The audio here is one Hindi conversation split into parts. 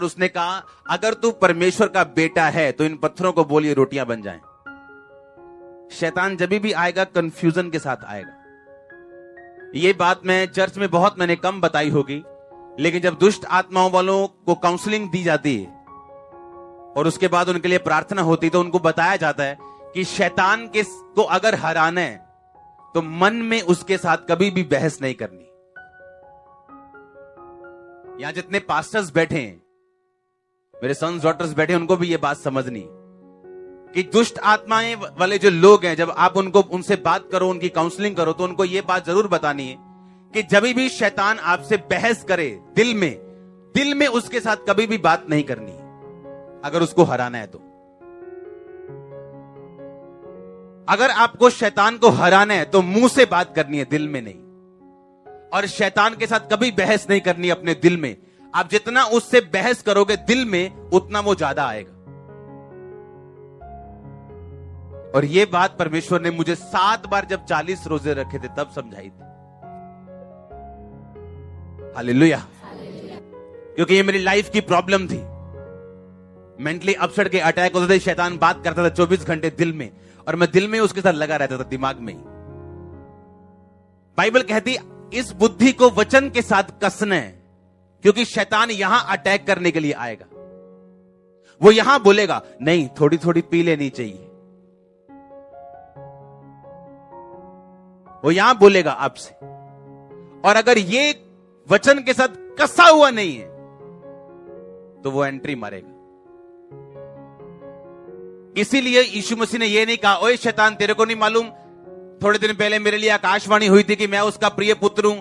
और उसने कहा, अगर तू परमेश्वर का बेटा है तो इन पत्थरों को बोल ये रोटियां बन जाएं। शैतान जब भी आएगा कंफ्यूजन के साथ आएगा। ये बात मैं चर्च में मैंने कम बताई होगी, लेकिन जब दुष्ट आत्माओं वालों को काउंसलिंग दी जाती है और उसके बाद उनके लिए प्रार्थना होती तो उनको बताया जाता है कि शैतान को अगर हराना है तो मन में उसके साथ कभी भी बहस नहीं करनी। यहां जितने पास्टर्स बैठे हैं, मेरे सन्स डॉटर्स बैठे हैं, उनको भी यह बात समझनी कि दुष्ट आत्माएं वाले जो लोग हैं, जब आप उनसे बात करो, उनकी काउंसलिंग करो, तो उनको यह बात जरूर बतानी है कि जब भी शैतान आपसे बहस करे दिल में उसके साथ कभी भी बात नहीं करनी अगर उसको हराना है तो। अगर आपको शैतान को हराना है तो मुंह से बात करनी है, दिल में नहीं। और शैतान के साथ कभी बहस नहीं करनी अपने दिल में। आप जितना उससे बहस करोगे दिल में, उतना वो ज्यादा आएगा। और ये बात परमेश्वर ने मुझे 7 बार जब 40 रोजे रखे थे तब समझाई थी। हालेलुया। क्योंकि ये मेरी लाइफ की प्रॉब्लम थी। मेंटली अपसेट के अटैक होते थे, शैतान बात करता था 24 घंटे दिल में, और मैं दिल में उसके साथ लगा रहता था, दिमाग में ही। बाइबल कहती इस बुद्धि को वचन के साथ कसना है, क्योंकि शैतान यहां अटैक करने के लिए आएगा। वो यहां बोलेगा नहीं, थोड़ी थोड़ी पी लेनी चाहिए। वो यहां बोलेगा आपसे, और अगर ये वचन के साथ कसा हुआ नहीं है तो वो एंट्री मारेगा। इसीलिए यीशु मसीह ने यह नहीं कहा, ओए शैतान तेरे को नहीं मालूम, थोड़े दिन पहले मेरे लिए आकाशवाणी हुई थी कि मैं उसका प्रिय पुत्र हूं,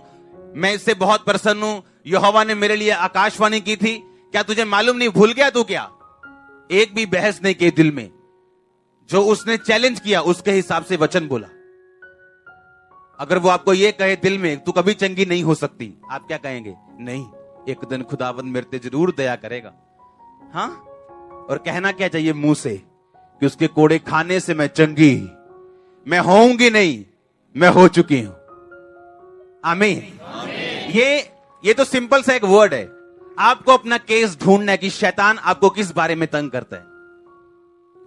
मैं इससे बहुत प्रसन्न हूं, यहोवा ने मेरे लिए आकाशवाणी की थी, क्या तुझे मालूम नहीं? भूल गया तू क्या? एक भी बहस नहीं की दिल में। जो उसने चैलेंज किया उसके हिसाब से वचन बोला। अगर वो आपको ये कहे दिल में तू कभी चंगी नहीं हो सकती, आप क्या कहेंगे? नहीं, एक दिन खुदावंद मेरे पे जरूर दया करेगा। हाँ, और कहना क्या चाहिए मुंह से कि उसके कोड़े खाने से मैं चंगी, मैं होऊंगी नहीं, मैं हो चुकी हूं। आमीन। ये तो सिंपल सा एक वर्ड है। आपको अपना केस ढूंढना है कि शैतान आपको किस बारे में तंग करता है।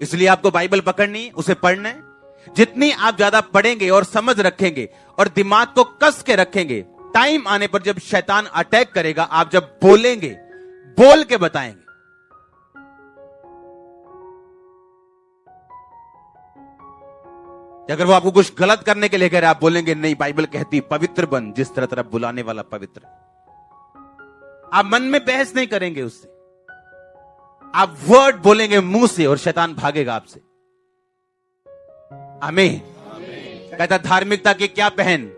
इसलिए आपको बाइबल पकड़नी, उसे पढ़ना है। जितनी आप ज्यादा पढ़ेंगे और समझ रखेंगे और दिमाग को कस के रखेंगे, टाइम आने पर जब शैतान अटैक करेगा, आप जब बोलेंगे, बोल के बताएंगे। अगर वो आपको कुछ गलत करने के लिए कह रहे, आप बोलेंगे नहीं, बाइबल कहती पवित्र बन जिस तरह तरफ बुलाने वाला पवित्र। आप मन में बहस नहीं करेंगे उससे, आप वर्ड बोलेंगे मुंह से और शैतान भागेगा आपसे। आमीन। कहता धार्मिकता की क्या पहन?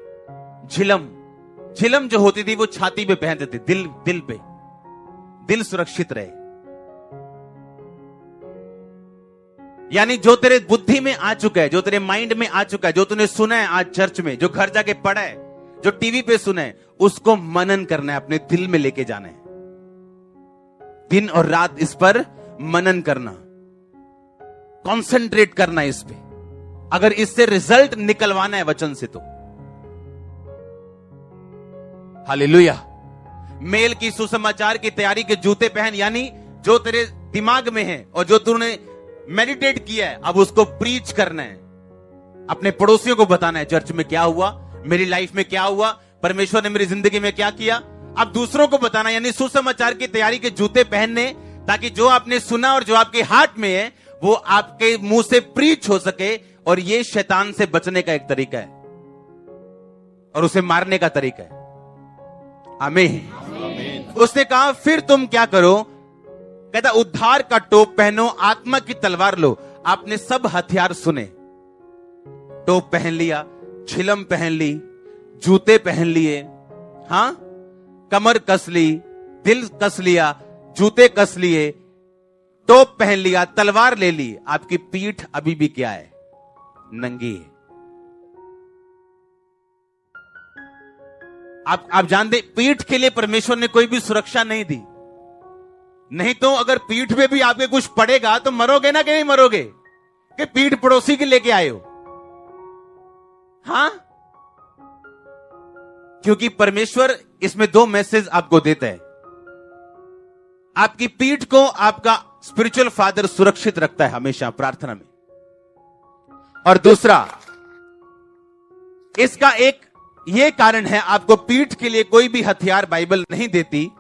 झिलम जो होती थी वो छाती पे पहनते थे, दिल पे, दिल सुरक्षित रहे। यानी जो तेरे बुद्धि में आ चुका है, जो तेरे माइंड में आ चुका है, जो तूने सुना है आज चर्च में, जो घर जाके पढ़ा है, जो टीवी पे सुना है, उसको मनन करना है, अपने दिल में लेके जाना है। दिन और रात इस पर मनन करना, कंसंट्रेट करना इस पे। अगर इससे रिजल्ट निकलवाना है वचन से तो। हालेलुया। मेल की सुसमाचार की तैयारी के जूते पहन, यानी जो तेरे दिमाग में है और जो तूने मेडिटेट किया है, अब उसको प्रीच करना है। अपने पड़ोसियों को बताना है, चर्च में क्या हुआ, मेरी लाइफ में क्या हुआ, परमेश्वर ने मेरी जिंदगी में क्या किया। अब दूसरों को बताना, यानी सुसमाचार की तैयारी के जूते पहनने, ताकि जो आपने सुना और जो आपके हार्ट में है वो आपके मुंह से प्रीच हो सके। और ये शैतान से बचने का एक तरीका है और उसे मारने का तरीका है। आमीन। उसने कहा फिर तुम क्या करो? कहता उद्धार का टोप पहनो, आत्मा की तलवार लो। आपने सब हथियार सुने, टोप पहन लिया, झिलम पहन ली, जूते पहन लिए, हां, कमर कस ली, दिल कस लिया, जूते कस लिए, टोप पहन लिया, तलवार ले ली। आपकी पीठ अभी भी क्या है? नंगी है। आप जानते, पीठ के लिए परमेश्वर ने कोई भी सुरक्षा नहीं दी। नहीं तो अगर पीठ पे भी आपके कुछ पड़ेगा तो मरोगे ना कि नहीं मरोगे? कि पीठ पड़ोसी के लेके आए हो? हां, क्योंकि परमेश्वर इसमें 2 मैसेज आपको देता है। आपकी पीठ को आपका स्पिरिचुअल फादर सुरक्षित रखता है हमेशा प्रार्थना में। और दूसरा, इसका एक ये कारण है, आपको पीठ के लिए कोई भी हथियार बाइबल नहीं देती,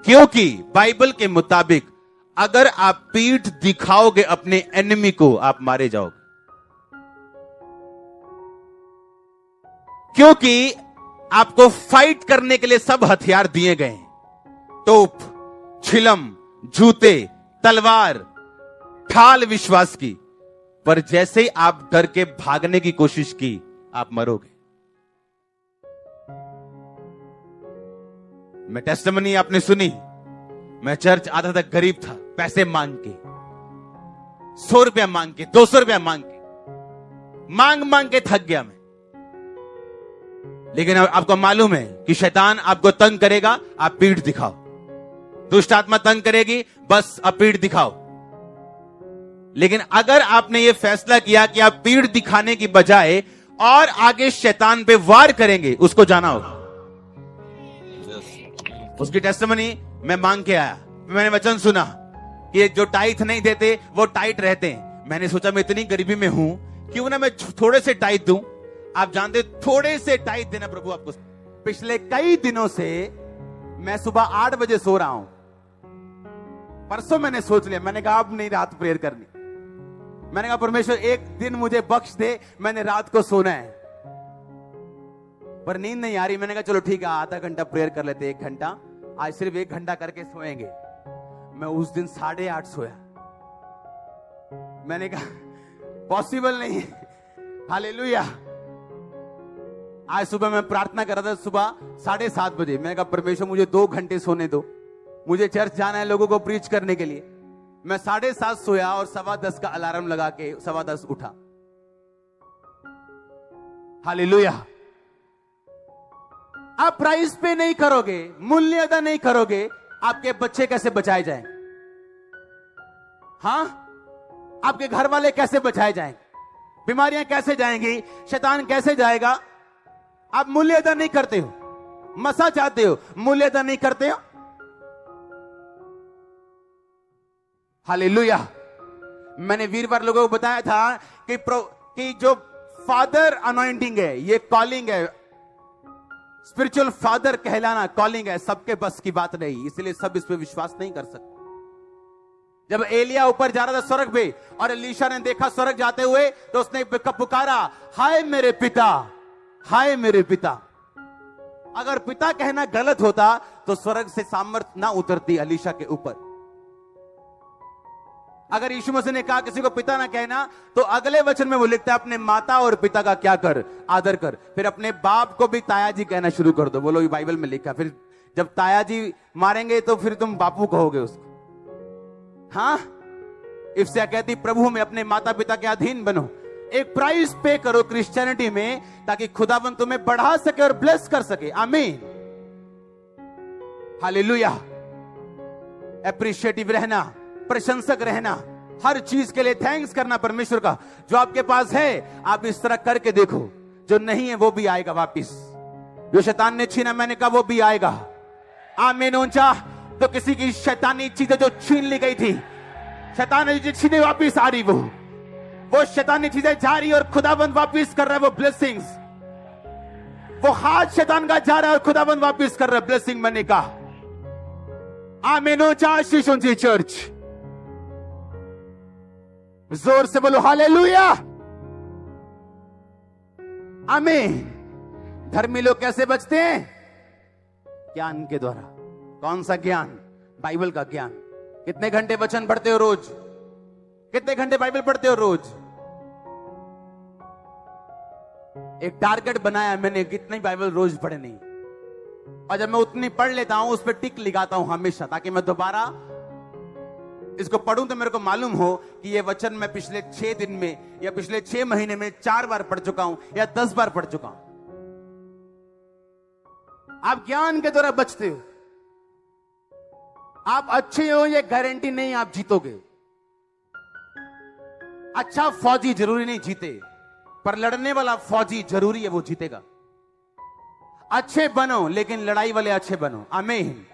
क्योंकि बाइबल के मुताबिक अगर आप पीठ दिखाओगे अपने एनिमी को, आप मारे जाओगे। क्योंकि आपको फाइट करने के लिए सब हथियार दिए गए हैं, तोप, छिलम, जूते, तलवार, ढाल विश्वास की, पर जैसे ही आप डर के भागने की कोशिश की, आप मरोगे। मैं टेस्टिमनी आपने सुनी, मैं चर्च आता था, गरीब था, पैसे मांग के, 100 रुपया मांग के, 200 रुपया मांग के, मांग के थक गया मैं। लेकिन आपको मालूम है कि शैतान आपको तंग करेगा, आप पीठ दिखाओ। दुष्ट आत्मा तंग करेगी, बस आप पीठ दिखाओ। लेकिन अगर आपने यह फैसला किया कि आप पीठ दिखाने की बजाय और आगे शैतान पे वार करेंगे, उसको जाना होगा। उसकी टेस्टिमनी मैं मांग के आया, मैंने वचन सुना कि जो टाइट नहीं देते वो टाइट रहते हैं। मैंने सोचा मैं इतनी गरीबी में हूं, क्यों ना मैं थोड़े से टाइट दूं। आप जानते थोड़े से टाइट देना प्रभु आपको। पिछले कई दिनों से मैं सुबह 8 बजे सो रहा हूं। परसों मैंने सोच लिया, मैंने कहा अब नहीं रात प्रेयर करनी। मैंने कहा परमेश्वर एक दिन मुझे बख्श दे, मैंने रात को सोना है। पर नींद नहीं आ रही। मैंने कहा चलो ठीक है, आधा घंटा प्रेयर कर लेते, 1 घंटा, आज सिर्फ 1 घंटा करके सोएंगे। मैं उस दिन 8:30 सोया। मैंने कहा पॉसिबल नहीं है। हालेलुया। आज सुबह मैं प्रार्थना कर रहा था, सुबह 7:30 बजे। मैंने कहा परमेश्वर मुझे 2 घंटे सोने दो, मुझे चर्च जाना है लोगों को प्रीच करने के लिए। मैं 7:30 सोया और 10:15 का अलार्म लगा के 10:15 उठा। हालेलुया। आप प्राइस पे नहीं करोगे, मूल्य अदा नहीं करोगे, आपके बच्चे कैसे बचाए जाएं? हाँ, आपके घर वाले कैसे बचाए जाएंगे? बीमारियां कैसे जाएंगी? शैतान कैसे जाएगा? आप मूल्य अदा नहीं करते हो, मसा चाहते हो, मूल्य अदा नहीं करते हो। हालेलुया। मैंने वीरवार लोगों को बताया था कि जो फादर अनॉइंटिंग है, ये कॉलिंग है। स्पिरिचुअल फादर कहलाना कॉलिंग है, सबके बस की बात नहीं, इसलिए सब इस पे विश्वास नहीं कर सकते। जब एलिया ऊपर जा रहा था स्वर्ग पे और एलीशा ने देखा स्वर्ग जाते हुए, तो उसने पुकारा, हाय मेरे पिता, हाय मेरे पिता। अगर पिता कहना गलत होता तो स्वर्ग से सामर्थ ना उतरती एलीशा के ऊपर। अगर यीशु मसीह ने कहा किसी को पिता ना कहना, तो अगले वचन में वो लिखता है, अपने माता और पिता का क्या कर, आदर कर। फिर अपने बाप को भी ताया जी कहना शुरू कर दो। बोलो, ये बाइबल में लिखा। फिर जब ताया जी मारेंगे तो फिर तुम बापू कहोगे उसको। हाँ, इफ्सिया कहती प्रभु में अपने माता पिता के अधीन बनो। एक प्राइस पे करो क्रिश्चियनिटी में, ताकि खुदावन तुम्हें बढ़ा सके और ब्लेस कर सके। आमीन। हालेलुया। एप्रिशिएटिव रहना, प्रशंसक रहना, हर चीज के लिए थैंक्स करना परमेश्वर का। जो आपके पास है आप इस तरह करके देखो, जो नहीं है वो भी आएगा वापिस। जो शैतान ने छीना, मैंने कहा वो भी आएगा। आमीन। ऊंचा तो किसी की शैतानी चीजें जो छीन ली गई थी, शैतान ने जो छीने वापिस आ रही, वो शैतानी चीजें जा रही और खुदाबंद वापिस कर रहा है वो ब्लेसिंग्स। वो हाथ शैतान का जा रहा है और खुदाबंद वापिस कर रहा है ब्लेसिंग। मैंने कहा आमीन। ऊंचा आशीष ऊंची चर्च, जोर से बोलो हालेलुया। आमीन। धर्मी लोग कैसे बचते हैं? ज्ञान के द्वारा। कौन सा ज्ञान? बाइबल का ज्ञान। कितने घंटे वचन पढ़ते हो रोज? कितने घंटे बाइबल पढ़ते हो रोज? एक टारगेट बनाया मैंने, कितनी बाइबल रोज पढ़नी, और जब मैं उतनी पढ़ लेता हूं उस पर टिक लगाता हूं हमेशा, ताकि मैं दोबारा इसको पढ़ूं तो मेरे को मालूम हो कि ये वचन मैं पिछले 6 दिन में या पिछले 6 महीने में 4 बार पढ़ चुका हूं या 10 बार पढ़ चुका हूं। आप ज्ञान के द्वारा बचते हो। आप अच्छे हो ये गारंटी नहीं आप जीतोगे। अच्छा फौजी जरूरी नहीं जीते, पर लड़ने वाला फौजी जरूरी है वो जीतेगा। अच्छे बनो, लेकिन लड़ाई वाले अच्छे बनो। आमीन।